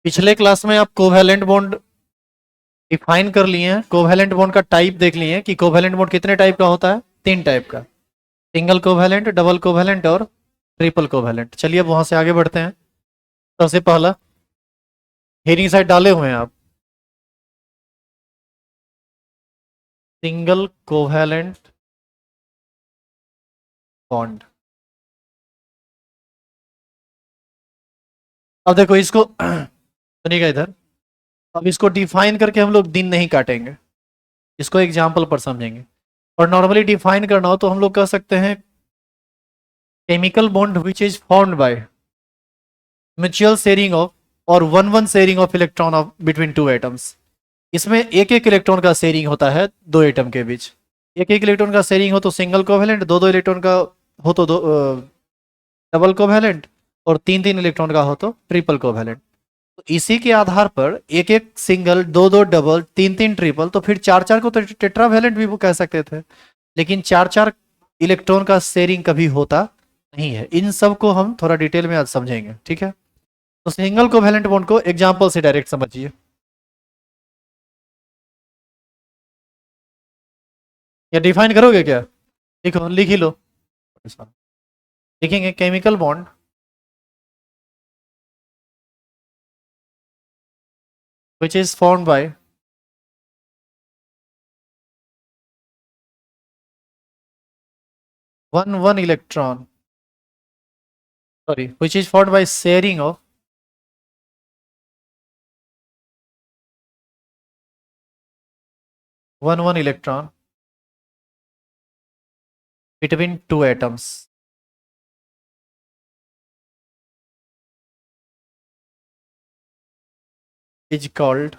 पिछले क्लास में आप कोवैलेंट बॉन्ड डिफाइन कर लिए हैं, कोवैलेंट बॉन्ड का टाइप देख लिए हैं कि कोवैलेंट बॉन्ड कितने टाइप का होता है, 3 टाइप का। सिंगल कोवैलेंट, डबल कोवैलेंट और ट्रिपल कोवैलेंट। चलिए अब वहां से आगे बढ़ते हैं। सबसे पहला हेरिंग साइड डाले हुए हैं आप, सिंगल कोवैलेंट बॉन्ड। अब देखो इसको सुनिएगा इधर। अब इसको डिफाइन करके हम लोग दिन नहीं काटेंगे, इसको एग्जाम्पल पर समझेंगे। और नॉर्मली डिफाइन करना हो तो हम लोग कह सकते हैं chemical bond which is formed by mutual sharing of और one one sharing of electron of between two atoms. इसमें एक एक इलेक्ट्रॉन का शेयरिंग होता है दो एटम के बीच। एक एक इलेक्ट्रॉन का शेयरिंग हो तो सिंगल कोवैलेंट, दो दो इलेक्ट्रॉन का हो तो दो डबल कोवैलेंट, और तीन तीन इलेक्ट्रॉन का हो तो ट्रिपल कोवैलेंट। तो इसी के आधार पर एक एक सिंगल, दो दो डबल, तीन तीन ट्रिपल, तो फिर चार चार को तो टेट्रावैलेंट भी वो कह सकते थे। लेकिन चार चार इलेक्ट्रॉन का शेयरिंग कभी होता नहीं है। इन सब को हम थोड़ा डिटेल में आज समझेंगे, ठीक है। तो सिंगल कोवैलेंट बॉन्ड को एग्जांपल से डायरेक्ट समझिए। या डिफाइन करोगे क्या? लिखो, लिख ही लो। लिखेंगे chemical bond which is formed by one electron, sorry, which is formed by sharing of one electron between two atoms is called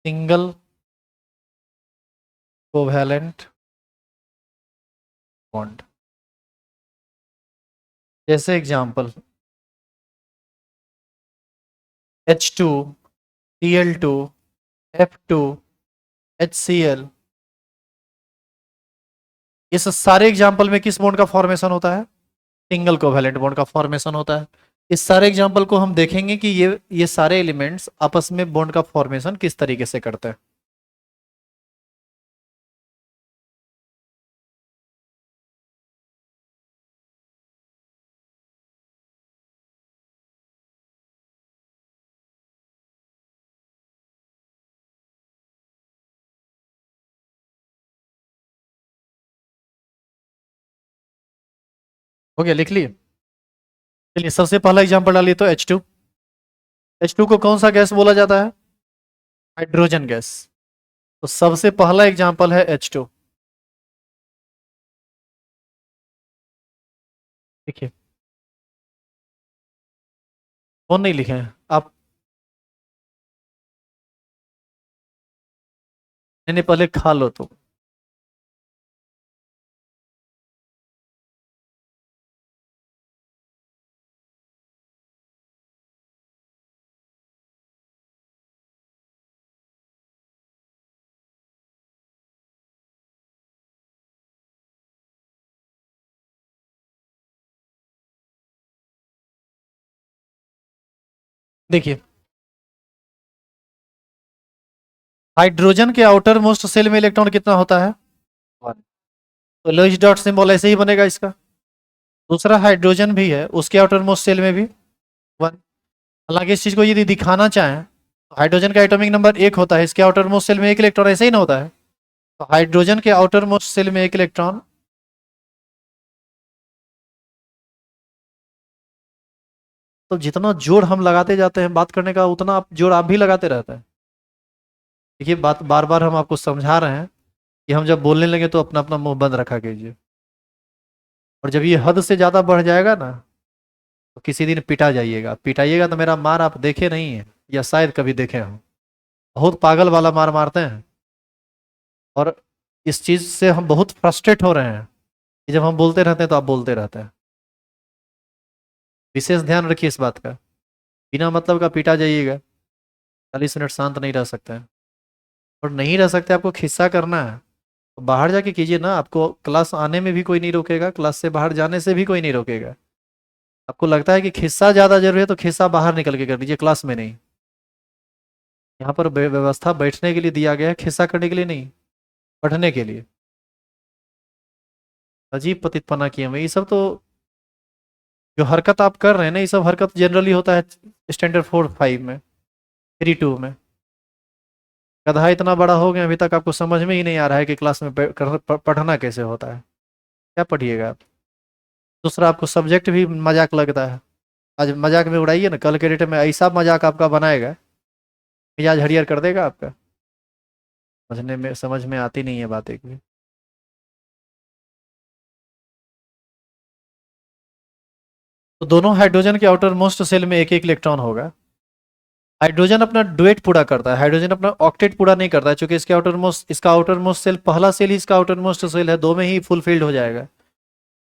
single covalent bond। जैसे example H2, Cl2, F2, HCl। इस सारे example में किस bond का formation होता है? Single covalent bond का formation होता है। इस सारे एग्जांपल को हम देखेंगे कि ये सारे एलिमेंट्स आपस में बॉन्ड का फॉर्मेशन किस तरीके से करते हैं। हो गया, लिख लिए? चलिए सबसे पहला एग्जांपल डालिए तो H2। H2 को कौन सा गैस बोला जाता है? Hydrogen gas. तो सबसे पहला एग्जांपल है H2। देखिए, कौन नहीं लिखे हैं आप? मैंने पहले खा लो तो। देखिए, हाइड्रोजन के आउटर मोस्ट सेल में इलेक्ट्रॉन कितना होता है? 1। तो लोइस डॉट सिंबल ऐसे ही बनेगा इसका। दूसरा हाइड्रोजन भी है, उसके आउटर मोस्ट सेल में भी 1। हालांकि इस चीज को यदि दिखाना चाहें तो हाइड्रोजन का एटॉमिक नंबर 1 होता है, इसके आउटर मोस्ट सेल में एक इलेक्ट्रॉन, ऐसे ही ना होता है। तो हाइड्रोजन के आउटर मोस्ट सेल में एक इलेक्ट्रॉन। तो जितना जोर हम लगाते जाते हैं बात करने का, उतना आप जोर आप भी लगाते रहते हैं। देखिए, बात बार बार हम आपको समझा रहे हैं कि हम जब बोलने लगे तो अपना अपना मुंह बंद रखा कीजिए। और जब ये हद से ज़्यादा बढ़ जाएगा ना, तो किसी दिन पिटा जाइएगा। पिटाइएगा तो मेरा मार आप देखे नहीं है, या शायद कभी देखे हो। बहुत पागल वाला मार मारते हैं। और इस चीज़ से हम बहुत फ्रस्ट्रेट हो रहे हैं कि जब हम बोलते रहते हैं तो आप बोलते रहते हैं। विशेष ध्यान रखिए इस बात का। बिना मतलब का पिटा जाइएगा, 40 मिनट शांत नहीं रह सकते हैं। और नहीं रह सकते, आपको खिस्सा करना है तो बाहर जाके कीजिए ना। आपको क्लास आने में भी कोई नहीं रोकेगा, क्लास से बाहर जाने से भी कोई नहीं रोकेगा। आपको लगता है कि खिस्सा ज़्यादा जरूरी है तो खिस्सा बाहर निकल के कर लीजिए, क्लास में नहीं। यहाँ पर व्यवस्था बैठने के लिए दिया गया है, खिस्सा करने के लिए नहीं, पढ़ने के लिए। अजीब पतितपना किए हुए ये सब तो। जो हरकत आप कर रहे हैं ना, ये सब हरकत जनरली होता है स्टैंडर्ड 4 5 में, 3 2 में। गधा इतना बड़ा हो गया, अभी तक आपको समझ में ही नहीं आ रहा है कि क्लास में पढ़ना कैसे होता है। क्या पढ़िएगा आप। दूसरा, आपको सब्जेक्ट भी मजाक लगता है। आज मजाक में उड़ाइए ना, कल के डेट में ऐसा मजाक आपका बनाएगा, मिजाज हरियर कर देगा आपका। समझ में आती नहीं है बातें की। तो दोनों हाइड्रोजन के आउटर मोस्ट सेल में एक एक इलेक्ट्रॉन होगा। हाइड्रोजन अपना डुएट पूरा करता है, हाइड्रोजन अपना ऑक्टेट पूरा नहीं करता है, क्योंकि इसका आउटर मोस्ट सेल, पहला सेल ही इसका आउटर मोस्ट सेल है, दो में ही फुलफिल्ड हो जाएगा।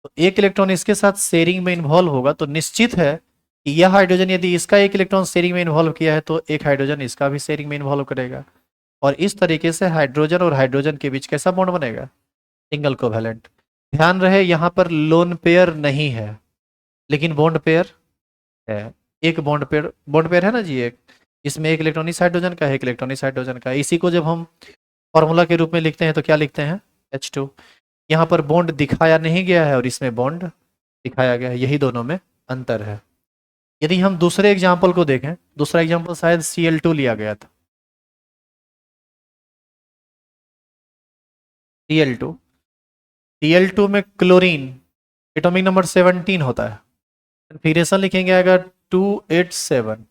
तो एक इलेक्ट्रॉन इसके साथ शेयरिंग में इन्वॉल्व होगा, तो निश्चित है कि यह हाइड्रोजन यदि इसका एक इलेक्ट्रॉन शेयरिंग में इन्वॉल्व किया है तो एक हाइड्रोजन इसका भी शेयरिंग में इन्वॉल्व करेगा। और इस तरीके से हाइड्रोजन और हाइड्रोजन के बीच कैसा बॉन्ड बनेगा, सिंगल कोवैलेंट। ध्यान रहे यहाँ पर लोन पेयर नहीं है, लेकिन बॉन्ड पेयर है। एक बॉन्ड पेयर है ना जी, एक। इसमें एक इलेक्ट्रॉन इस हाइड्रोजन का है, एक इलेक्ट्रॉन इस हाइड्रोजन का है। इसी को जब हम फॉर्मूला के रूप में लिखते हैं तो क्या लिखते हैं, H2। यहाँ पर बॉन्ड दिखाया नहीं गया है और इसमें बॉन्ड दिखाया गया है, यही दोनों में अंतर है। यदि हम दूसरे एग्जाम्पल को देखें, दूसरा एग्जाम्पल शायद Cl2 लिया गया था। Cl2, Cl2 में क्लोरीन एटॉमिक नंबर 17 होता है। कन्फिग्रेशन लिखेंगे अगर 287।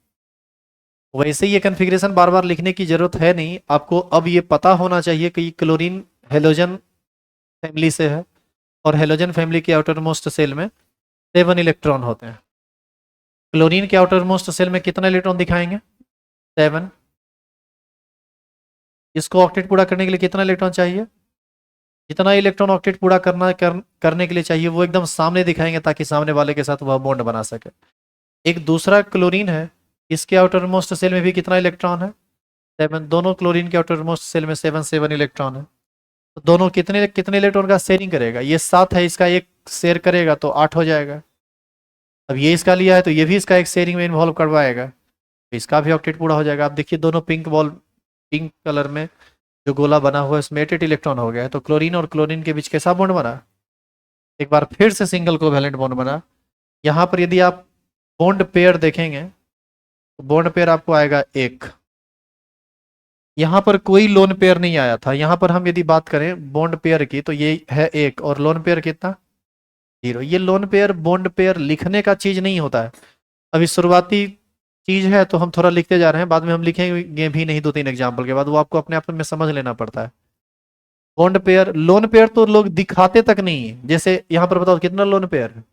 वैसे ये कन्फिग्रेशन बार बार लिखने की जरूरत है नहीं, आपको अब ये पता होना चाहिए कि क्लोरीन हेलोजन फैमिली से है, और हेलोजन फैमिली के आउटर मोस्ट सेल में 7 इलेक्ट्रॉन होते हैं। क्लोरीन के आउटर मोस्ट सेल में कितना इलेक्ट्रॉन दिखाएंगे, 7। इसको ऑक्टेट पूरा करने के लिए कितना इलेक्ट्रॉन चाहिए, जितना इलेक्ट्रॉन ऑक्टेट पूरा करने के लिए चाहिए वो एकदम सामने दिखाएंगे, ताकि सामने वाले के साथ वह बॉन्ड बना सके। एक दूसरा क्लोरीन है, इसके आउटर मोस्ट सेल में भी कितना इलेक्ट्रॉन है, 7। दोनों क्लोरीन के आउटर मोस्ट सेल में 7 इलेक्ट्रॉन है। तो दोनों कितने कितने इलेक्ट्रॉन का शेयरिंग करेगा, ये 7 है, इसका एक शेयर करेगा तो 8 हो जाएगा। अब ये इसका लिया है तो ये भी इसका एक शेयरिंग में इन्वॉल्व करवाएगा, तो इसका भी ऑक्टेट पूरा हो जाएगा। आप देखिए दोनों पिंक कलर में जो गोला बना हुआ है इसमें 8 इलेक्ट्रॉन हो गया है। तो क्लोरीन और क्लोरीन के बीच कैसा बॉन्ड बना, एक बार फिर से सिंगल कोवैलेंट बॉन्ड बना। यहाँ पर यदि आप बॉन्ड पेयर देखेंगे तो बॉन्ड पेयर आपको आएगा एक। यहाँ पर कोई लोन पेयर नहीं आया था। यहाँ पर हम यदि बात करें बॉन्ड पेयर की तो ये है एक, और लोन पेयर कितना, 0। ये लोन पेयर बॉन्ड पेयर लिखने का चीज नहीं होता है। अभी शुरुआती चीज है तो हम थोड़ा लिखते जा रहे हैं, बाद में हम लिखेंगे भी नहीं, 2 3 एग्जाम्पल के बाद वो आपको अपने आप में समझ लेना पड़ता है। बॉन्ड पेयर, लोन पेयर तो लोग दिखाते तक नहीं है। जैसे यहाँ पर बताओ कितना लोन पेयर है,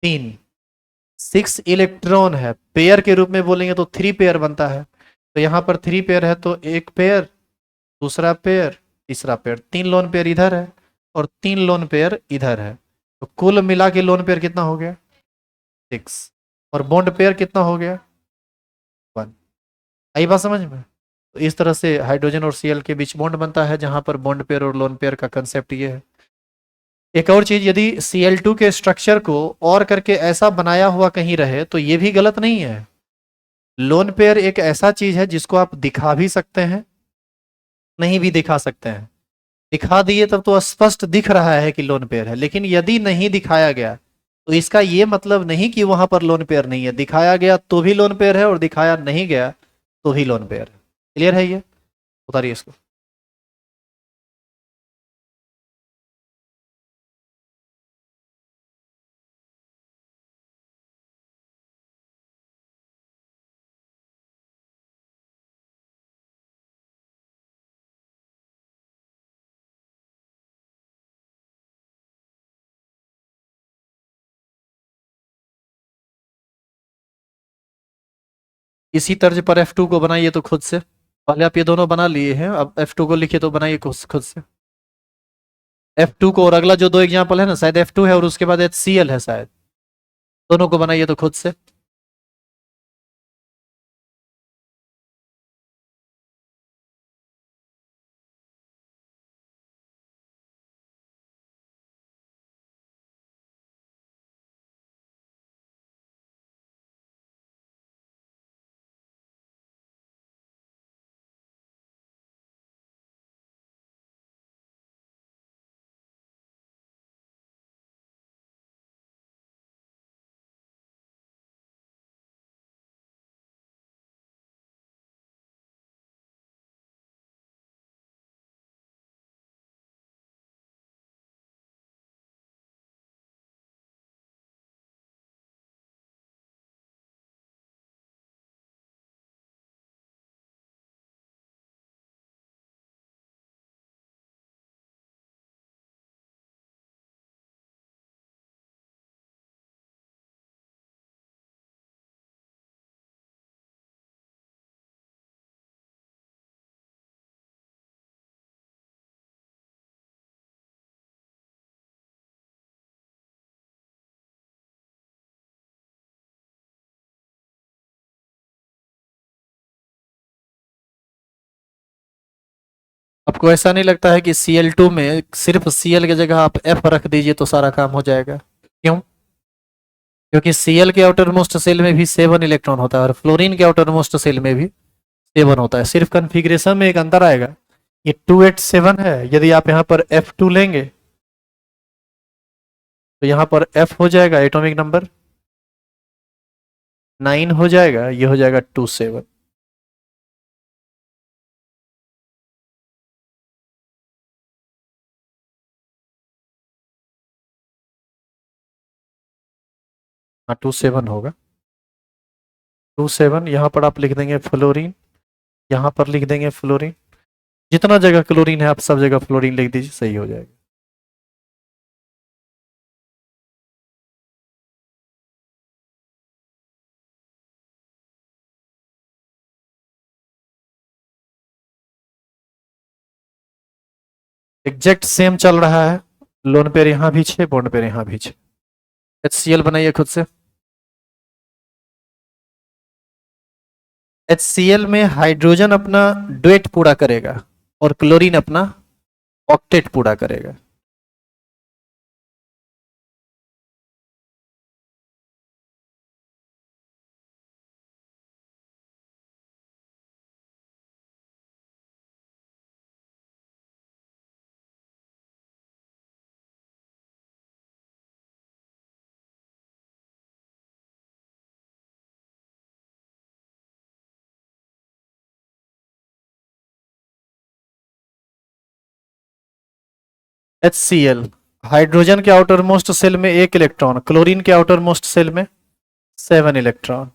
3। 6 इलेक्ट्रॉन है, पेयर के रूप में बोलेंगे तो 3 पेयर बनता है। तो यहाँ पर 3 पेयर है तो एक पेयर, दूसरा पेयर, तीसरा पेयर, 3 लोन पेयर इधर है और 3 लोन पेयर इधर है। तो कुल मिला के लोन पेयर कितना हो गया, 6। और बॉन्ड पेयर कितना हो गया, 1। आई बात समझ में। तो इस तरह से हाइड्रोजन और Cl के बीच बॉन्ड बनता है, जहां पर बॉन्ड पेयर और लोन पेयर का कंसेप्ट ये है। एक और चीज, यदि Cl2 के स्ट्रक्चर को और करके ऐसा बनाया हुआ कहीं रहे तो ये भी गलत नहीं है। लोन पेयर एक ऐसा चीज है जिसको आप दिखा भी सकते हैं, नहीं भी दिखा सकते हैं। दिखा दिए तब तो स्पष्ट दिख रहा है कि लोन पेयर है, लेकिन यदि नहीं दिखाया गया तो इसका ये मतलब नहीं कि वहां पर लोन पेयर नहीं है। दिखाया गया तो भी लोन पेयर है और दिखाया नहीं गया तो भी लोन पेयर है। क्लियर है ये, उतारिए इसको। इसी तर्ज पर F2 को बनाइए तो खुद से। पहले आप ये दोनों बना लिए हैं, अब F2 को लिखिए तो बनाइए खुद से। F2 को, और अगला जो 2 एग्जाम्पल है ना, शायद F2 है और उसके बाद HCl है शायद। दोनों को बनाइए तो खुद से। आपको ऐसा नहीं लगता है कि Cl2 में सिर्फ Cl की जगह आप F रख दीजिए तो सारा काम हो जाएगा? क्यों? क्योंकि Cl के आउटर मोस्ट सेल में भी 7 इलेक्ट्रॉन होता है और फ्लोरीन के आउटर मोस्ट सेल में भी 7 होता है, सिर्फ कन्फिग्रेशन में एक अंतर आएगा। ये 287 है, यदि आप यहाँ पर F2 लेंगे तो यहाँ पर F हो जाएगा एटॉमिक नंबर 9 हो जाएगा, ये हो जाएगा 27। हाँ 27 होगा, 27। यहाँ पर आप लिख देंगे फ्लोरीन, यहाँ पर लिख देंगे फ्लोरीन, जितना जगह क्लोरीन है आप सब जगह फ्लोरीन लिख दीजिए, सही हो जाएगा। एग्जैक्ट सेम चल रहा है, लोन पेयर यहाँ भी 6, बॉन्ड पेयर यहाँ भी 6। HCl बनाइए खुद से। HCl में हाइड्रोजन अपना डुएट पूरा करेगा और क्लोरीन अपना ऑक्टेट पूरा करेगा। HCl हाइड्रोजन के आउटर मोस्ट सेल में 1 इलेक्ट्रॉन, क्लोरीन के आउटर मोस्ट सेल में 7 इलेक्ट्रॉन।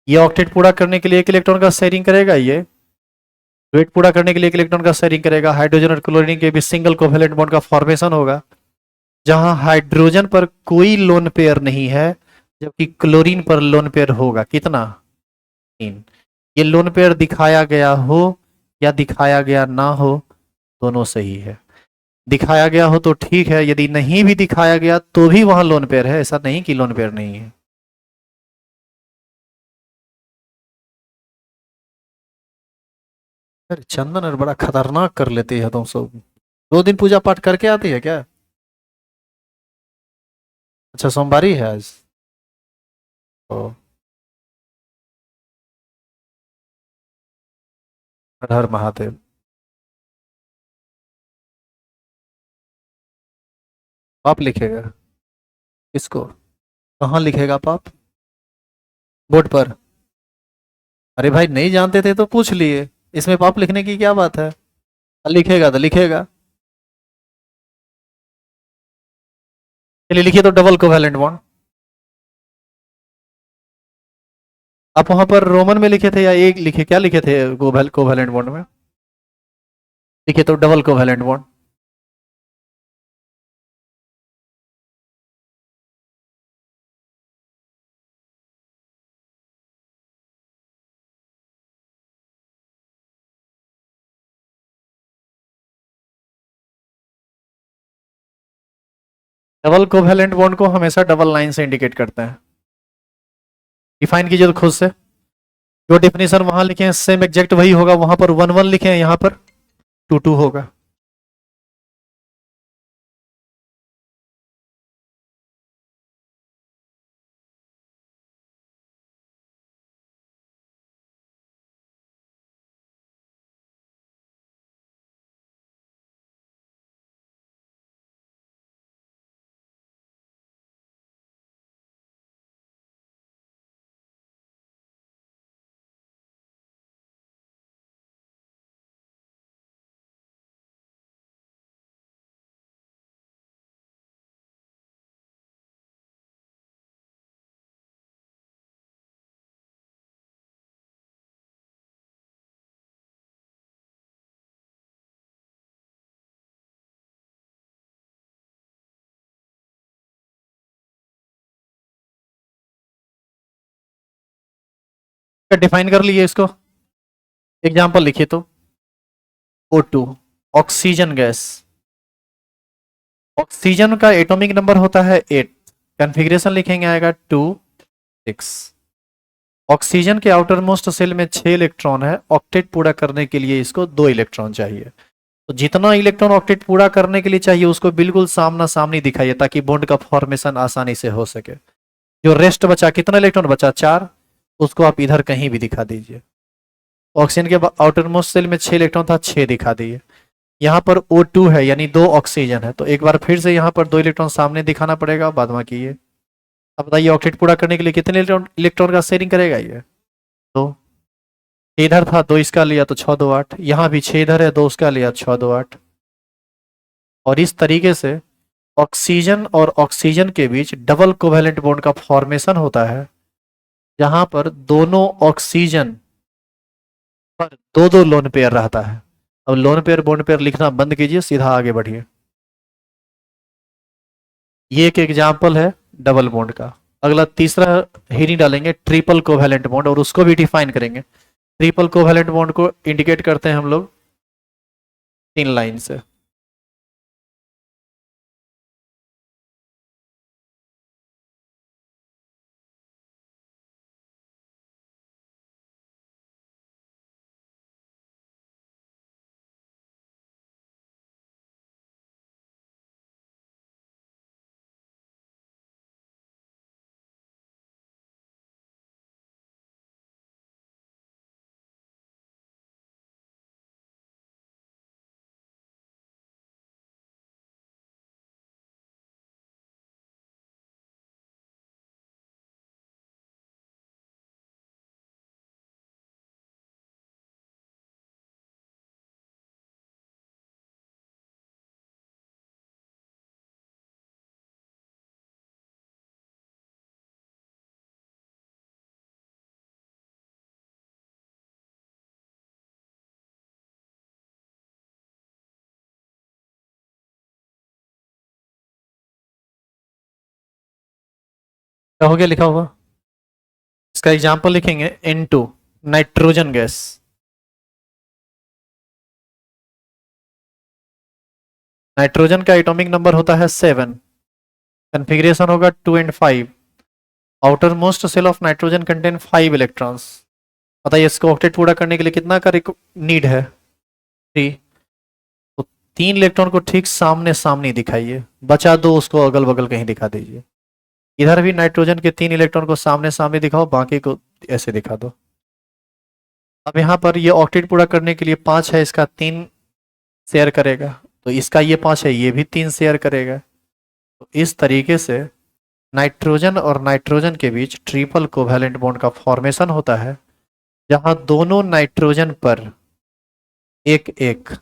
ये ऑक्टेट पूरा करने के लिए 1 इलेक्ट्रॉन का शेयरिंग करेगा, ये वेट पूरा करने के लिए 1 इलेक्ट्रॉन का शेयरिंग करेगा। हाइड्रोजन और क्लोरीन के भी सिंगल कोवेलेंट बॉन्ड का फॉर्मेशन होगा, जहां हाइड्रोजन पर कोई लोन पेयर नहीं है जबकि क्लोरीन पर लोन पेयर होगा। कितना? 3। ये लोन पेयर दिखाया गया हो या दिखाया गया ना हो, दोनों सही है। दिखाया गया हो तो ठीक है, यदि नहीं भी दिखाया गया तो भी वहां लोन पेयर है, ऐसा नहीं कि लोन पेयर नहीं है। अरे चंदन और बड़ा खतरनाक कर लेती है तुम सब। 2 दिन पूजा पाठ करके आती है क्या? अच्छा सोमवारी है आज। ओ, हर हर महादेव। पाप लिखेगा? किसको? कहाँ लिखेगा पाप? बोर्ड पर? अरे भाई नहीं जानते थे तो पूछ लिए, इसमें पाप लिखने की क्या बात है? लिखेगा तो लिखेगा। चलिए लिखिए तो डबल कोवैलेंट बॉन्ड। आप वहां पर रोमन में लिखे थे या एक लिखे, क्या लिखे थे कोवैलेंट बॉन्ड में? लिखिए तो double covalent bond. Double covalent bond को हमेशा डबल लाइन से इंडिकेट करते हैं। डिफाइन कीजिए तो खुद से, जो डेफिनेशन वहां लिखे हैं सेम एग्जैक्ट वही होगा, वहां पर 1 1 लिखे हैं, यहाँ पर 2 2 होगा। डिफाइन कर लिए इसको, एग्जाम्पल लिखिए तो O2 ऑक्सीजन गैस। ऑक्सीजन का एटॉमिक नंबर होता है 8, कॉन्फ़िगरेशन लिखेंगे आएगा 2 6। ऑक्सीजन के आउटर मोस्ट सेल में 6 इलेक्ट्रॉन है, ऑक्टेट पूरा करने के लिए इसको 2 इलेक्ट्रॉन चाहिए। तो जितना इलेक्ट्रॉन ऑक्टेट पूरा करने के लिए चाहिए उसको बिल्कुल सामना सामनी दिखाइए ताकि बॉन्ड का फॉर्मेशन आसानी से हो सके। जो रेस्ट बचा, कितना इलेक्ट्रॉन बचा, 4, उसको आप इधर कहीं भी दिखा दीजिए। ऑक्सीजन के आउटर मोस्ट सेल में 6 इलेक्ट्रॉन था, 6 दिखा दिए। यहाँ पर O2 है यानी 2 ऑक्सीजन है, तो एक बार फिर से यहाँ पर 2 इलेक्ट्रॉन सामने दिखाना पड़ेगा, बाद में कीजिए। अब बताइए ऑक्टेट पूरा करने के लिए कितने इलेक्ट्रॉन का शेयरिंग करेगा ये? तो इधर था 2 इसका लिया तो 6 2 8, यहाँ भी 6 इधर है 2 उसका लिया 6 2 8। और इस तरीके से ऑक्सीजन और ऑक्सीजन के बीच डबल कोवेलेंट बॉन्ड का फॉर्मेशन होता है, जहां पर दोनों ऑक्सीजन पर 2 2 लोन पेयर रहता है। अब लोन पेयर बॉन्ड पेयर लिखना बंद कीजिए, सीधा आगे बढ़िए। ये एक एग्जाम्पल है डबल बॉन्ड का। अगला तीसरा हेडिंग डालेंगे ट्रिपल कोवेलेंट बॉन्ड, और उसको भी डिफाइन करेंगे। ट्रिपल कोवेलेंट बॉन्ड को इंडिकेट करते हैं हम लोग 3 लाइन से। क्या हो गया लिखा हुआ? इसका एग्जाम्पल लिखेंगे N2 नाइट्रोजन गैस। नाइट्रोजन का एटॉमिक नंबर होता है 7, कन्फिग्रेशन होगा 2 and 5। Outermost shell of nitrogen contain 5 electrons. बताइए इसको ऑक्टेट पूरा करने के लिए कितना का नीड है? 3। तो 3 इलेक्ट्रॉन को ठीक सामने सामने दिखाइए, बचा 2 उसको अगल बगल कहीं दिखा दीजिए। इधर भी नाइट्रोजन के 3 इलेक्ट्रॉन को सामने सामने दिखाओ, बाकी को ऐसे दिखा दो। अब यहाँ पर ये ऑक्टेट पूरा करने के लिए 5 है, इसका 3 शेयर करेगा, तो इसका ये 5 है, ये भी 3 शेयर करेगा। तो इस तरीके से नाइट्रोजन और नाइट्रोजन के बीच ट्रिपल कोवैलेंट बॉन्ड का फॉर्मेशन होता है, जहां दोनों नाइट्रोजन पर एक एक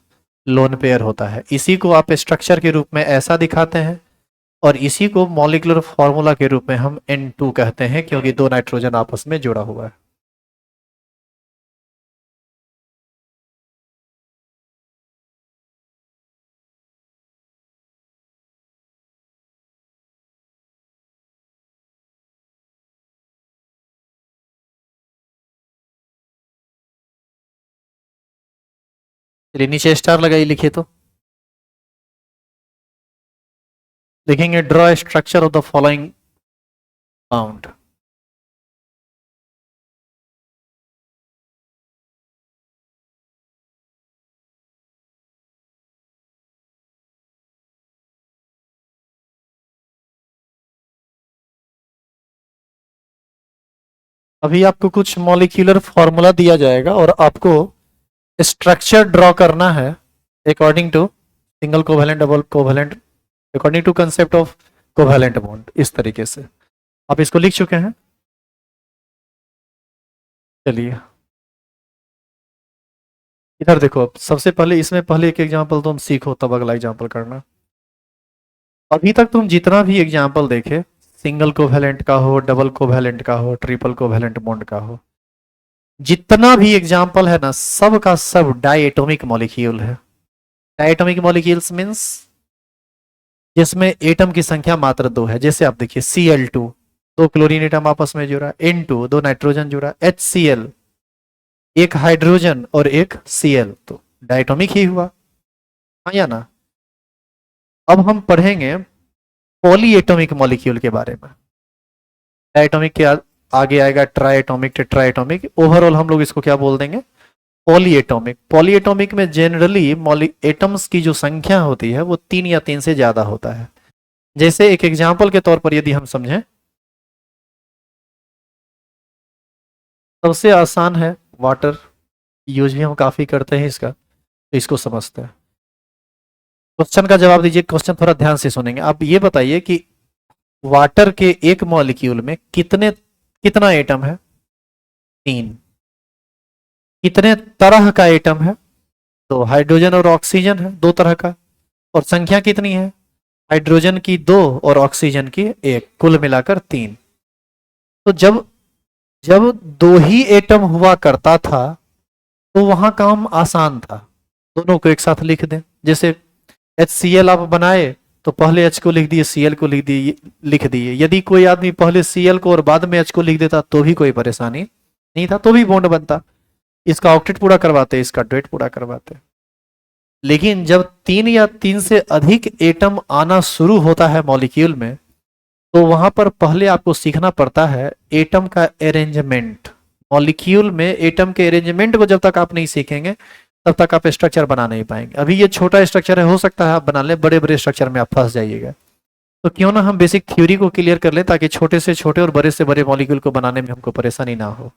लोन पेयर होता है। इसी को आप स्ट्रक्चर के रूप में ऐसा दिखाते हैं, और इसी को मॉलिक्यूलर फॉर्मूला के रूप में हम N2 कहते हैं, क्योंकि 2 नाइट्रोजन आपस में जुड़ा हुआ है। चलिए नीचे स्टार लगाइए, लिखिए तो लिखेंगे draw structure of the following count. अभी आपको कुछ मॉलिक्यूलर फॉर्मूला दिया जाएगा और आपको स्ट्रक्चर ड्रॉ करना है according to single covalent, double covalent, according to concept of covalent bond. इस तरीके से आप इसको लिख चुके हैं। चलिए इधर देखो, अब सबसे पहले इसमें पहले एक एग्जांपल तुम सीखो, तब अगला एग्जांपल करना। अभी तक तुम जितना भी एग्जांपल देखे, सिंगल कोवैलेंट का हो, डबल कोवैलेंट का हो, ट्रिपल कोवैलेंट बॉन्ड का हो, जितना भी एग्जांपल है ना, सब का सब डायटोमिक मॉलिक्यूल है। डायटोमिक मॉलिक्यूल्स मींस जिसमें एटम की संख्या मात्र 2 है। जैसे आप देखिए Cl2, 2 क्लोरीन एटम आपस में जुड़ा, N2 2 नाइट्रोजन जुड़ा, HCl 1 हाइड्रोजन और 1 Cl, तो डायटोमिक ही हुआ, हाँ या ना? अब हम पढ़ेंगे पॉलीएटॉमिक मॉलिक्यूल के बारे में। डायटोमिक के आगे आएगा ट्राइएटॉमिक, टेट्राएटॉमिक, ओवरऑल हम लोग इसको क्या बोल देंगे? पॉलीएटॉमिक में जनरली एटम्स की जो संख्या होती है वो 3 या 3 से ज्यादा होता है। जैसे एक एग्जाम्पल के तौर पर यदि हम समझें, सबसे आसान है वाटर, यूज भी हम काफी करते हैं इसका, तो इसको समझते हैं। क्वेश्चन का जवाब दीजिए, क्वेश्चन थोड़ा ध्यान से सुनेंगे। आप ये बताइए कि वाटर के एक मॉलिक्यूल में कितना एटम है? 3। कितने तरह का एटम है? तो हाइड्रोजन और ऑक्सीजन है 2 तरह का। और संख्या कितनी है? हाइड्रोजन की 2 और ऑक्सीजन की 1, कुल मिलाकर 3। तो जब जब 2 ही एटम हुआ करता था तो वहां काम आसान था, दोनों को एक साथ लिख दें। जैसे HCl आप बनाए तो पहले H को लिख दिए, Cl को लिख दिए। यदि कोई आदमी पहले Cl को और बाद में H को लिख देता तो भी कोई परेशानी नहीं था, तो भी बॉन्ड बनता। इसका ऑक्टेट पूरा करवाते, इसका डुएट पूरा करवाते। लेकिन जब 3 या 3 से अधिक एटम आना शुरू होता है मॉलिक्यूल में, तो वहां पर पहले आपको सीखना पड़ता है एटम का अरेंजमेंट। मॉलिक्यूल में एटम के अरेंजमेंट को जब तक आप नहीं सीखेंगे तब तक आप स्ट्रक्चर बना नहीं पाएंगे। अभी ये छोटा स्ट्रक्चर है, हो सकता है आप बना लें, बड़े बड़े स्ट्रक्चर में आप फंस जाइएगा। तो क्यों ना हम बेसिक थ्योरी को क्लियर कर लें ताकि छोटे से छोटे और बड़े से बड़े मॉलिक्यूल को बनाने में हमको परेशानी ना हो।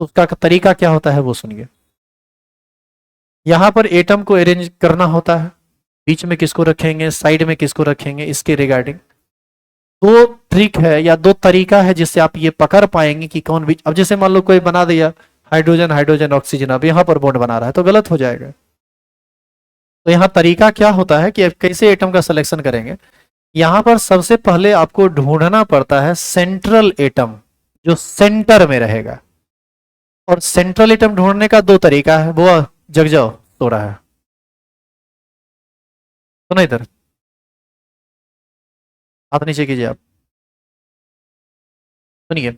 तो उसका तरीका क्या होता है वो सुनिए। यहां पर एटम को अरेंज करना होता है, बीच में किसको रखेंगे, साइड में किसको रखेंगे, इसके रिगार्डिंग 2 ट्रिक है या 2 तरीका है जिससे आप ये पकड़ पाएंगे कि कौन बीच। अब जैसे मान लो कोई बना दिया हाइड्रोजन हाइड्रोजन ऑक्सीजन, अब यहां पर बॉन्ड बना रहा है तो गलत हो जाएगा। तो यहाँ तरीका क्या होता है कि आप कैसे एटम का सिलेक्शन करेंगे। यहां पर सबसे पहले आपको ढूंढना पड़ता है सेंट्रल एटम जो सेंटर में रहेगा। और सेंट्रल एटम ढूंढने का 2 तरीका है, वो जग जाओ सो रहा है, सुनो इधर, हाथ नीचे कीजिए आप, सुनिए।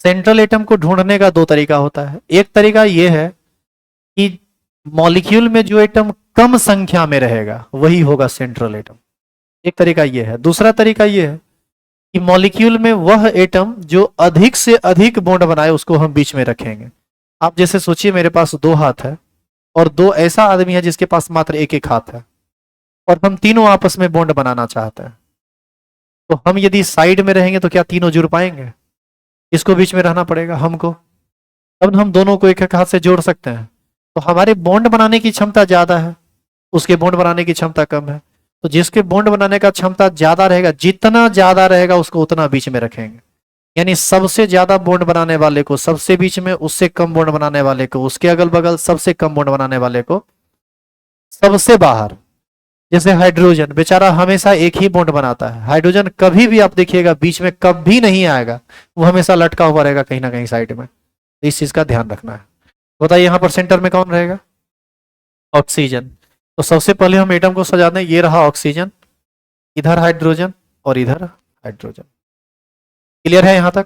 सेंट्रल एटम को ढूंढने का 2 तरीका होता है। एक तरीका यह है कि मॉलिक्यूल में जो एटम कम संख्या में रहेगा वही होगा सेंट्रल एटम, एक तरीका यह है। दूसरा तरीका यह है कि मॉलिक्यूल में वह एटम जो अधिक से अधिक बॉन्ड बनाए उसको हम बीच में रखेंगे। आप जैसे सोचिए मेरे पास 2 हाथ है और 2 ऐसा आदमी है जिसके पास मात्र एक हाथ है, और हम तीनों आपस में बॉन्ड बनाना चाहते हैं। तो हम यदि साइड में रहेंगे तो क्या तीनों जुड़ पाएंगे? इसको बीच में रहना पड़ेगा हमको, तब हम दोनों को एक एक हाथ से जोड़ सकते हैं। तो हमारे बॉन्ड बनाने की क्षमता ज्यादा है, उसके बॉन्ड बनाने की क्षमता कम है। तो जिसके बॉन्ड बनाने का क्षमता ज्यादा रहेगा, जितना ज्यादा रहेगा उसको उतना बीच में रखेंगे। यानी सबसे ज्यादा बॉन्ड बनाने वाले को सबसे बीच में, उससे कम बॉन्ड बनाने वाले को उसके अगल बगल, सबसे कम बॉन्ड बनाने वाले को सबसे बाहर। जैसे हाइड्रोजन बेचारा हमेशा एक ही बॉन्ड बनाता है, हाइड्रोजन कभी भी आप देखिएगा बीच में कभी नहीं आएगा, वो हमेशा लटका हुआ रहेगा कहीं ना कहीं साइड में। इस चीज का ध्यान रखना है। बताइए यहाँ पर सेंटर में कौन रहेगा? ऑक्सीजन। तो सबसे पहले हम एटम को सजा दें, ये रहा ऑक्सीजन, इधर हाइड्रोजन और इधर हाइड्रोजन। क्लियर है यहाँ तक?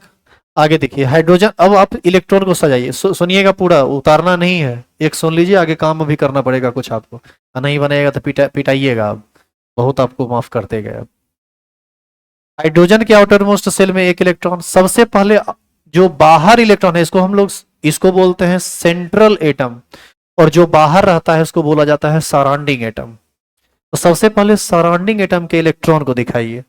आगे देखिए हाइड्रोजन। अब आप इलेक्ट्रॉन को सजाइए, सुनिएगा पूरा, उतारना नहीं है, एक सुन लीजिए, आगे काम भी करना पड़ेगा कुछ आपको, नहीं बनेगा तो पिटाइएगा आप, बहुत आपको माफ करते गए। अब हाइड्रोजन के आउटर मोस्ट सेल में एक इलेक्ट्रॉन, सबसे पहले जो बाहर इलेक्ट्रॉन है इसको हम लोग इसको बोलते हैं सेंट्रल एटम, और जो बाहर रहता है उसको बोला जाता है सराउंडिंग एटम। तो सबसे पहले सराउंडिंग एटम के इलेक्ट्रॉन को दिखाइए।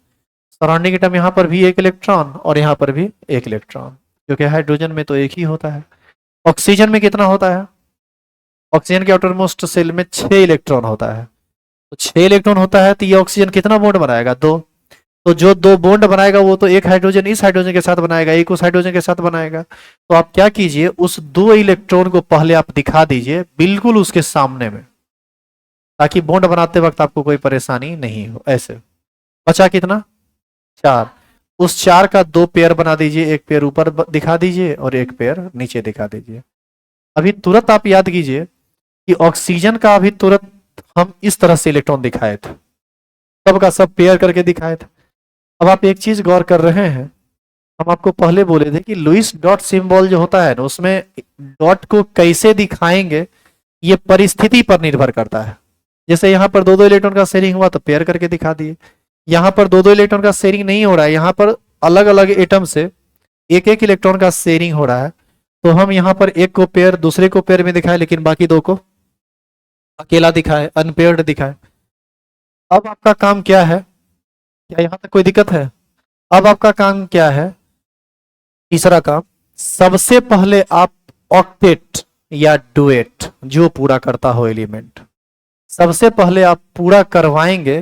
सराउंडिंग एटम यहाँ पर भी एक इलेक्ट्रॉन और यहाँ पर भी एक इलेक्ट्रॉन, क्योंकि हाइड्रोजन में तो एक ही होता है। ऑक्सीजन में कितना होता है? ऑक्सीजन के आउटर मोस्ट सेल में 6 इलेक्ट्रॉन होता है। तो 6 इलेक्ट्रॉन होता है तो ये ऑक्सीजन कितना बॉन्ड बनाएगा? 2। तो जो 2 बॉन्ड बनाएगा वो तो एक हाइड्रोजन इस हाइड्रोजन के साथ बनाएगा, एक उस हाइड्रोजन के साथ बनाएगा। तो आप क्या कीजिए, उस 2 इलेक्ट्रॉन को पहले आप दिखा दीजिए बिल्कुल उसके सामने में, ताकि बॉन्ड बनाते वक्त आपको कोई परेशानी नहीं हो। ऐसे बचा कितना? 4। उस 4 का 2 पेयर बना दीजिए, एक पेयर ऊपर दिखा दीजिए और एक पेयर नीचे दिखा दीजिए। अभी तुरंत आप याद कीजिए कि ऑक्सीजन का अभी तुरंत हम इस तरह से इलेक्ट्रॉन दिखाए थे, सबका सब पेयर करके दिखाए थे। अब आप एक चीज गौर कर रहे हैं, हम आपको पहले बोले थे कि लुईस डॉट सिंबल जो होता है ना, उसमें डॉट को कैसे दिखाएंगे ये परिस्थिति पर निर्भर करता है। जैसे यहाँ पर 2-2 इलेक्ट्रॉन का शेयरिंग हुआ तो पेयर करके दिखा दिए। यहाँ पर 2-2 इलेक्ट्रॉन का शेयरिंग नहीं हो रहा है, यहाँ पर अलग अलग एटम से एक एक इलेक्ट्रॉन का शेयरिंग हो रहा है, तो हम यहाँ पर एक को पेयर दूसरे को पेयर में दिखाए, लेकिन बाकी दो को अकेला दिखाए, अनपेयर्ड दिखाए। अब आपका काम क्या है? क्या यहाँ तक कोई दिक्कत है? अब आपका काम क्या है? तीसरा काम, सबसे पहले आप ऑक्टेट या डुएट जो पूरा करता हो एलिमेंट, सबसे पहले आप पूरा करवाएंगे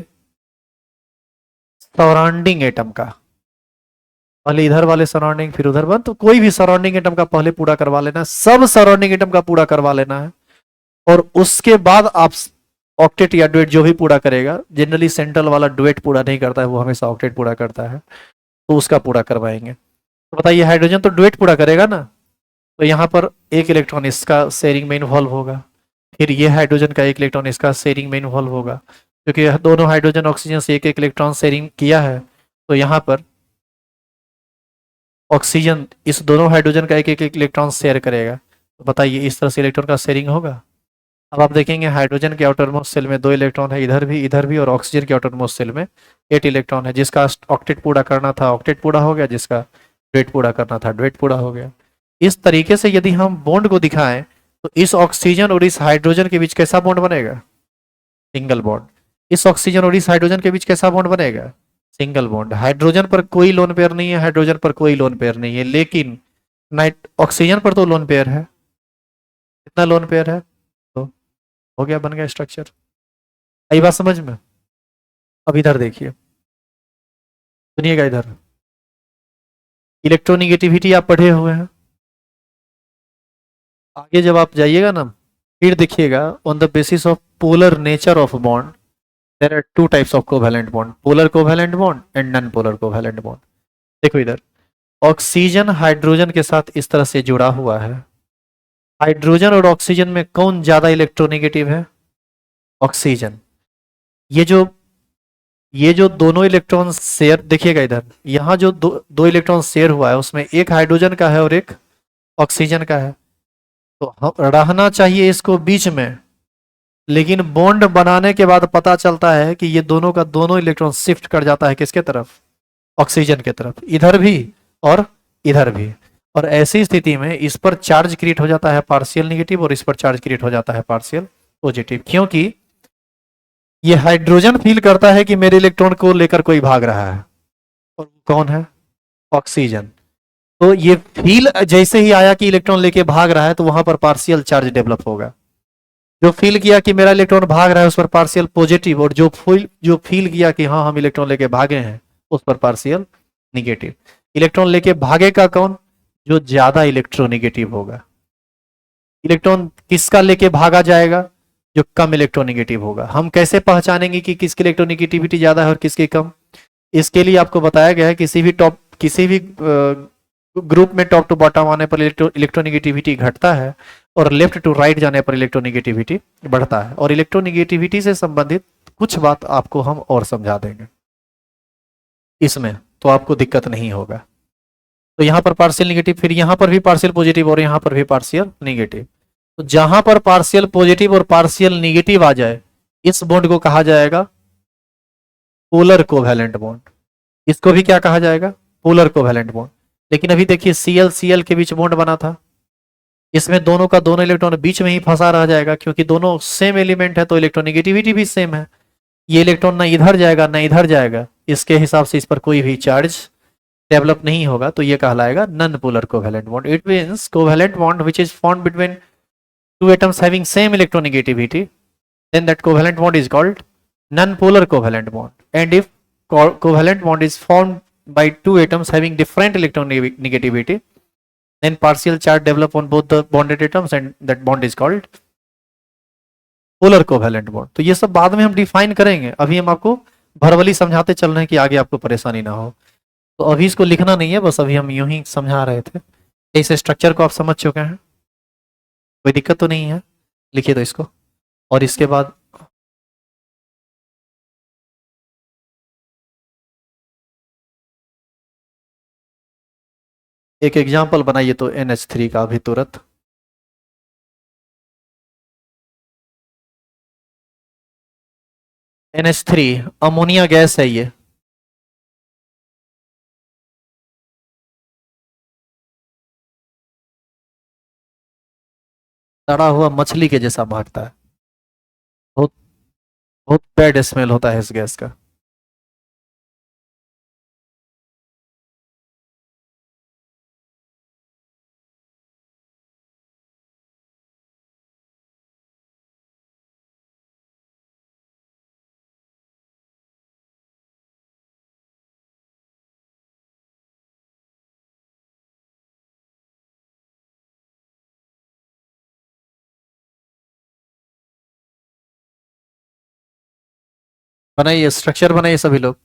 सराउंडिंग एटम का। पहले इधर वाले सराउंडिंग, फिर उधर बन, तो कोई भी सराउंडिंग एटम का पहले पूरा करवा लेना है, सब सराउंडिंग एटम का पूरा करवा लेना है। और उसके बाद आप ऑक्टेट या डुएट जो भी पूरा करेगा, जनरली सेंट्रल वाला डुएट पूरा नहीं करता है, वो हमेशा ऑक्टेट पूरा करता है, तो उसका पूरा करवाएंगे। तो बताइए, हाइड्रोजन तो डुएट पूरा करेगा ना, तो यहाँ पर एक इलेक्ट्रॉन इसका शेयरिंग में इन्वॉल्व होगा, फिर ये हाइड्रोजन का एक इलेक्ट्रॉन इसका शेयरिंग में इन्वॉल्व होगा, क्योंकि दोनों हाइड्रोजन ऑक्सीजन से एक एक इलेक्ट्रॉन शेयरिंग किया है, तो यहाँ पर ऑक्सीजन इस दोनों हाइड्रोजन का एक एक इलेक्ट्रॉन शेयर करेगा। तो बताइए, इस तरह से इलेक्ट्रॉन का शेयरिंग होगा। अब आप देखेंगे हाइड्रोजन के आउटर मोस्ट सेल में 2 इलेक्ट्रॉन है, इधर भी, और ऑक्सीजन के आउटर मोस्ट सेल में 8 इलेक्ट्रॉन है। जिसका ऑक्टेट पूरा करना था ऑक्टेट पूरा हो गया, जिसका डुएट पूरा करना था डुएट पूरा हो गया। इस तरीके से यदि हम बॉन्ड को दिखाएं, तो इस ऑक्सीजन और इस हाइड्रोजन के बीच कैसा बॉन्ड बनेगा? Single bond. इस ऑक्सीजन और इस हाइड्रोजन के बीच कैसा बॉन्ड बनेगा? Single bond. हाइड्रोजन पर कोई लोन पेयर नहीं है, हाइड्रोजन पर कोई लोन पेयर नहीं है, लेकिन नाइट ऑक्सीजन पर तो लोन पेयर है। कितना लोन पेयर है? तो हो गया, बन गया स्ट्रक्चर। आई बात समझ में? अब इधर देखिए, सुनिएगा इधर, इलेक्ट्रोनिगेटिविटी आप पढ़े हुए हैं। आगे जब आप जाइएगा ना, फिर देखिएगा, on the basis of polar nature of bond there are 2 types of covalent bond, polar covalent bond and non polar covalent bond. देखो इधर, ऑक्सीजन हाइड्रोजन के साथ इस तरह से जुड़ा हुआ है। हाइड्रोजन और ऑक्सीजन में कौन ज्यादा इलेक्ट्रोनिगेटिव है? ऑक्सीजन। ये जो ये जो दोनों इलेक्ट्रॉन शेयर, देखिएगा इधर, यहाँ जो दो इलेक्ट्रॉन शेयर हुआ है, उसमें एक हाइड्रोजन का है और एक ऑक्सीजन का है। तो रहना चाहिए इसको बीच में, लेकिन बॉन्ड बनाने के बाद पता चलता है कि ये दोनों का दोनों इलेक्ट्रॉन शिफ्ट कर जाता है किसके तरफ? ऑक्सीजन के तरफ, इधर भी और इधर भी। और ऐसी स्थिति में इस पर चार्ज क्रिएट हो जाता है पार्शियल निगेटिव, और इस पर चार्ज क्रिएट हो जाता है पार्शियल पॉजिटिव, क्योंकि ये हाइड्रोजन फील करता है कि मेरे इलेक्ट्रॉन को लेकर कोई भाग रहा है, और कौन है? ऑक्सीजन। तो ये फील जैसे ही आया कि इलेक्ट्रॉन लेके भाग रहा है, तो वहां पर पार्शियल चार्ज डेवलप होगा। जो फील किया कि मेरा इलेक्ट्रॉन भाग रहा है, उस पर पार्शियल पॉजिटिव, और जो फील किया कि हाँ हम इलेक्ट्रॉन लेके भागे हैं, उस पर पार्शियल निगेटिव। इलेक्ट्रॉन लेके भागेगा कौन? जो ज्यादा इलेक्ट्रोनिगेटिव होगा। इलेक्ट्रॉन किसका लेके भागा जाएगा? जो कम इलेक्ट्रोनिगेटिव होगा। हम कैसे पहचानेंगे कि किसकी इलेक्ट्रोनिगेटिविटी ज्यादा है और किसकी कम? इसके लिए आपको बताया गया है, किसी भी ग्रुप में टॉप टू बॉटम आने पर इलेक्ट्रोनिगेटिविटी घटता है, और लेफ्ट टू राइट जाने पर इलेक्ट्रोनिगेटिविटी बढ़ता है। और इलेक्ट्रोनिगेटिविटी से संबंधित कुछ बात आपको हम और समझा देंगे इसमें, तो आपको दिक्कत नहीं होगा। तो यहाँ पर पार्शियल निगेटिव, फिर यहाँ पर भी पार्शियल पॉजिटिव, और यहाँ पर भी पार्शियल निगेटिव। तो जहां पर पार्शियल पॉजिटिव और पार्शियल निगेटिव आ जाए, इस बॉन्ड को कहा जाएगा पोलर कोवैलेंट बॉन्ड। इसको भी क्या कहा जाएगा? Polar covalent bond. लेकिन अभी देखिए, Cl के बीच बॉन्ड बना था, इसमें दोनों का दोनों इलेक्ट्रॉन बीच में ही फंसा रह जाएगा, क्योंकि दोनों सेम एलिमेंट है, तो इलेक्ट्रोनिगेटिविटी भी सेम है। ये इलेक्ट्रॉन ना इधर जाएगा ना इधर जाएगा, इसके हिसाब से इस पर कोई भी चार्ज डेवलप नहीं होगा, तो ये कहलाएगा non polar covalent bond. It means covalent bond which is formed between two atoms having same electronegativity, then that covalent bond is called non-polar covalent bond. And if covalent bond is formed by two atoms having different electronegativity, then partial charge develop on both the bonded atoms, and that bond is called polar covalent bond. तो ये सब बाद में हम define करेंगे, अभी हम आपको भरवली समझाते चल रहे हैं कि आगे आपको परेशानी ना हो। तो अभी इसको लिखना नहीं है, बस अभी हम यूं ही समझा रहे थे। इस स्ट्रक्चर को आप समझ चुके हैं, कोई दिक्कत तो नहीं है? लिखिए तो इसको, और इसके बाद एक एग्जाम्पल बनाइए तो NH3 का अभी तुरंत। NH3 अमोनिया गैस है ये। तड़ा हुआ मछली के जैसा भागता है। बहुत बहुत बैड स्मेल होता है इस गैस का। बनाइए, स्ट्रक्चर बनाइए सभी लोग।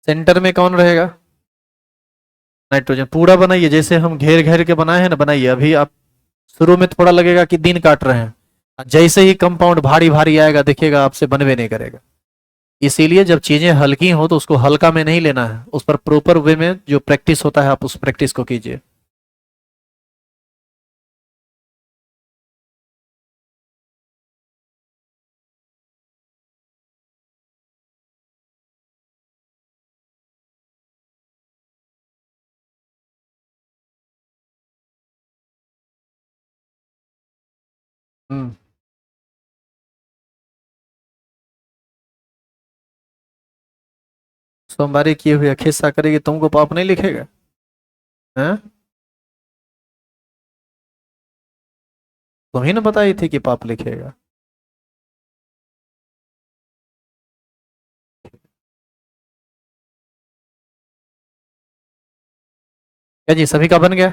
सेंटर में कौन रहेगा? नाइट्रोजन पूरा बनाइए, जैसे हम घेर घेर के बनाए हैं ना, बनाइए। अभी आप शुरू में थोड़ा लगेगा कि दिन काट रहे हैं, जैसे ही कंपाउंड भारी भारी आएगा देखिएगा आपसे बनवे नहीं करेगा। इसीलिए जब चीजें हल्की हो तो उसको हल्का में नहीं लेना है, उस पर प्रॉपर वे में जो प्रैक्टिस होता है आप उस प्रैक्टिस को कीजिए। हम्म। सोमवारी किए हुए खिस्सा करेगी, तुमको पाप नहीं लिखेगा? हैं? तुम ही ना बताई थी कि पाप लिखेगा। क्या जी, सभी का बन गया?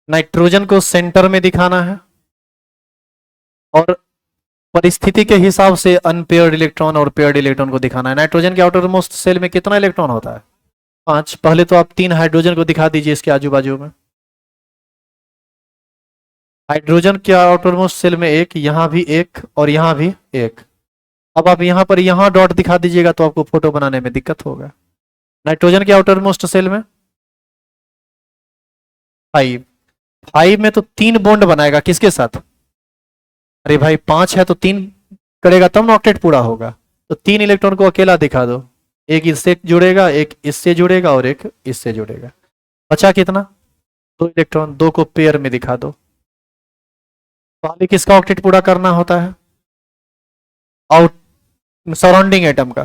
नाइट्रोजन को सेंटर में दिखाना है और परिस्थिति के हिसाब से अनपेयर्ड इलेक्ट्रॉन और पेयर्ड इलेक्ट्रॉन को दिखाना है। नाइट्रोजन के आउटर मोस्ट सेल में कितना इलेक्ट्रॉन होता है? 5। पहले तो आप 3 हाइड्रोजन को दिखा दीजिए इसके आजू बाजू में। हाइड्रोजन के आउटर मोस्ट सेल में एक, यहां भी एक और यहां भी एक। अब आप यहां पर यहां डॉट दिखा दीजिएगा तो आपको फोटो बनाने में दिक्कत होगा। नाइट्रोजन के आउटर मोस्ट सेल में 5। 5 में तो 3 बॉन्ड बनाएगा, किसके साथ? अरे भाई 5 है तो 3 करेगा तब ना ऑक्टेट पूरा होगा। तो 3 इलेक्ट्रॉन को अकेला दिखा दो। एक इससे जुड़ेगा, एक इससे जुड़ेगा और एक इससे जुड़ेगा। बचा कितना? 2 इलेक्ट्रॉन, 2 को पेयर में दिखा दो। पहले किसका ऑक्टेट पूरा करना होता है? आउट सराउंडिंग एटम का।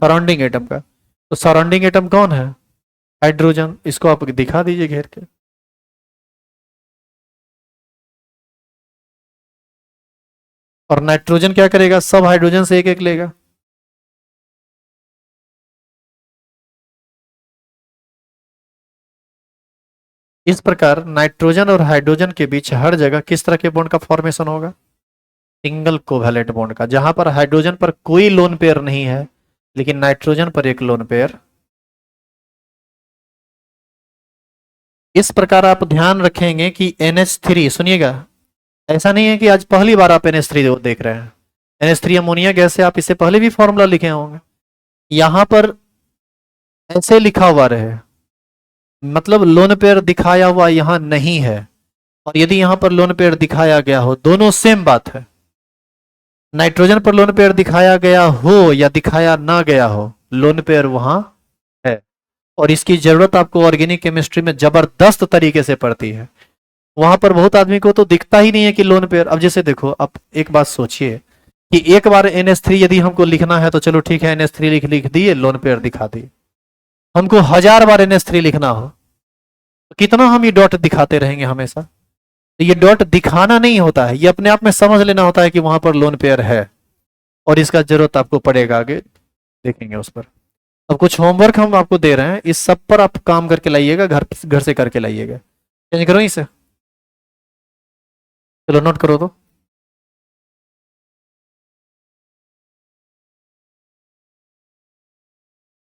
सराउंडिंग एटम का। तो सराउंडिंग एटम कौन है? हाइड्रोजन। इसको आप दिखा दीजिए घेर के। और नाइट्रोजन क्या करेगा? सब हाइड्रोजन से एक एक लेगा। इस प्रकार नाइट्रोजन और हाइड्रोजन के बीच हर जगह किस तरह के बॉन्ड का फॉर्मेशन होगा? सिंगल कोवैलेंट बॉन्ड का, जहां पर हाइड्रोजन पर कोई लोन पेयर नहीं है लेकिन नाइट्रोजन पर एक लोन पेयर। इस प्रकार आप ध्यान रखेंगे कि NH3, सुनिएगा, ऐसा नहीं है कि आज पहली बार आप NH3 देख रहे हैं। NH3 अमोनिया गैस है, आप इससे पहले भी फॉर्मूला लिखे होंगे। यहां पर ऐसे लिखा हुआ रहे, मतलब लोन पेयर दिखाया हुआ यहां नहीं है। और यदि यहां पर लोन पेयर दिखाया गया हो, दोनों सेम बात है। नाइट्रोजन पर लोन पेयर दिखाया गया हो या दिखाया ना गया हो, लोन पेयर वहां है। और इसकी जरूरत आपको ऑर्गेनिक केमिस्ट्री में जबरदस्त तरीके से पड़ती है। वहां पर बहुत आदमी को तो दिखता ही नहीं है कि लोन पेयर। अब जैसे देखो, आप एक बात सोचिए कि एक बार NH3 यदि हमको लिखना है तो चलो ठीक है, NH3 लिख दिए, लोन पेयर दिखा दिए। हमको 1000 बार NH3 लिखना हो तो कितना हम ये डॉट दिखाते रहेंगे हमेशा? तो ये डॉट दिखाना नहीं होता है, ये अपने आप में समझ लेना होता है कि वहां पर लोन पेयर है। और इसका जरूरत आपको पड़ेगा आगे, देखेंगे उस पर। अब कुछ होमवर्क हम आपको दे रहे हैं, इस सब पर आप काम करके लाइएगा, घर घर से करके लाइएगा। चेंज करो इसे, चलो नोट करो तो।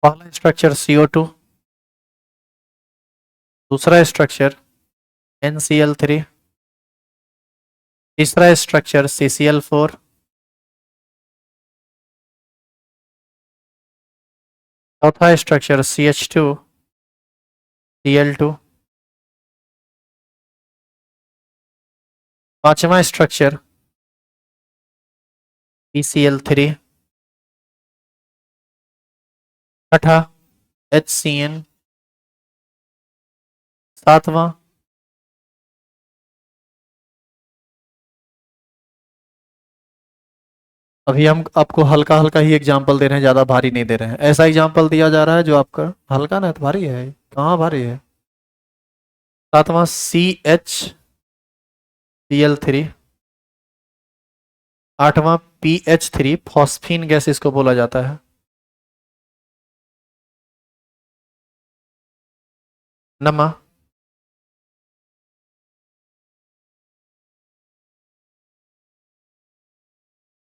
पहला स्ट्रक्चर CO2, दूसरा स्ट्रक्चर NCl3, तीसरा स्ट्रक्चर CCl4, चौथा स्ट्रक्चर CH2Cl2, पांचवा स्ट्रक्चर PCl3, छठा HCN, सातवां अभी हम आपको हल्का हल्का ही एग्जाम्पल दे रहे हैं, ज्यादा भारी नहीं दे रहे हैं। ऐसा एग्जाम्पल दिया जा रहा है जो आपका हल्का ना, तो भारी है, कहाँ भारी है। सातवां CHCl3, आठवां PH3, फॉस्फीन गैस इसको बोला जाता है। नमा,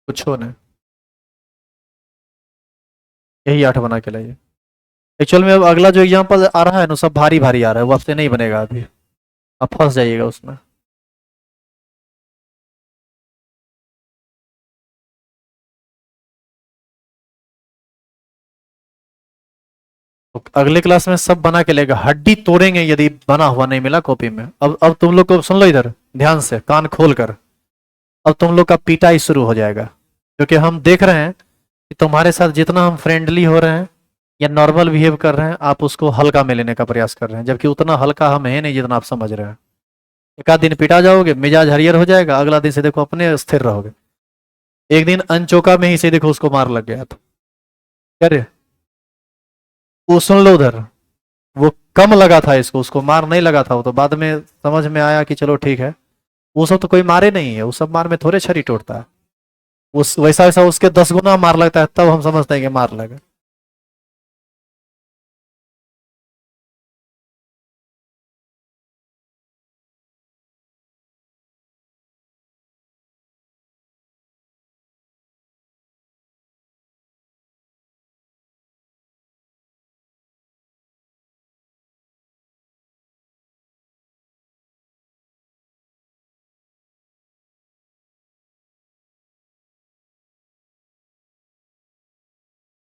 कुछ हो नहीं, यही आठ बना के लाइए। एक्चुअल में अब अगला जो एग्जाम्पल आ रहा है ना, सब भारी भारी आ रहा है, वो आपसे नहीं बनेगा अभी, आप फंस जाइएगा उसमें। तो अगले क्लास में सब बना के लेगा, हड्डी तोड़ेंगे यदि बना हुआ नहीं मिला कॉपी में। अब तुम लोग को सुन लो इधर ध्यान से, कान खोल कर। अब तुम लोग का पिटाई शुरू हो जाएगा, क्योंकि हम देख रहे हैं कि तुम्हारे साथ जितना हम फ्रेंडली हो रहे हैं या नॉर्मल बिहेव कर रहे हैं, आप उसको हल्का में लेने का प्रयास कर रहे हैं, जबकि उतना हल्का हम है नहीं जितना आप समझ रहे हैं। एक आध दिन पिटा जाओगे, मिजाज हरियर हो जाएगा, अगला दिन से देखो अपने स्थिर रहोगे। एक दिन अनचोका में ही से देखो उसको मार लग गया, तो क्या रे, वो सुन लो उधर, वो कम लगा था इसको, उसको मार नहीं लगा था, वो तो बाद में समझ में आया कि चलो ठीक है। वो सब तो कोई मारे नहीं है, वो सब मार में थोड़े छरी टूटता है, उस वैसा वैसा उसके 10 गुना मार लगता है, तब हम समझते हैं कि मार लगा।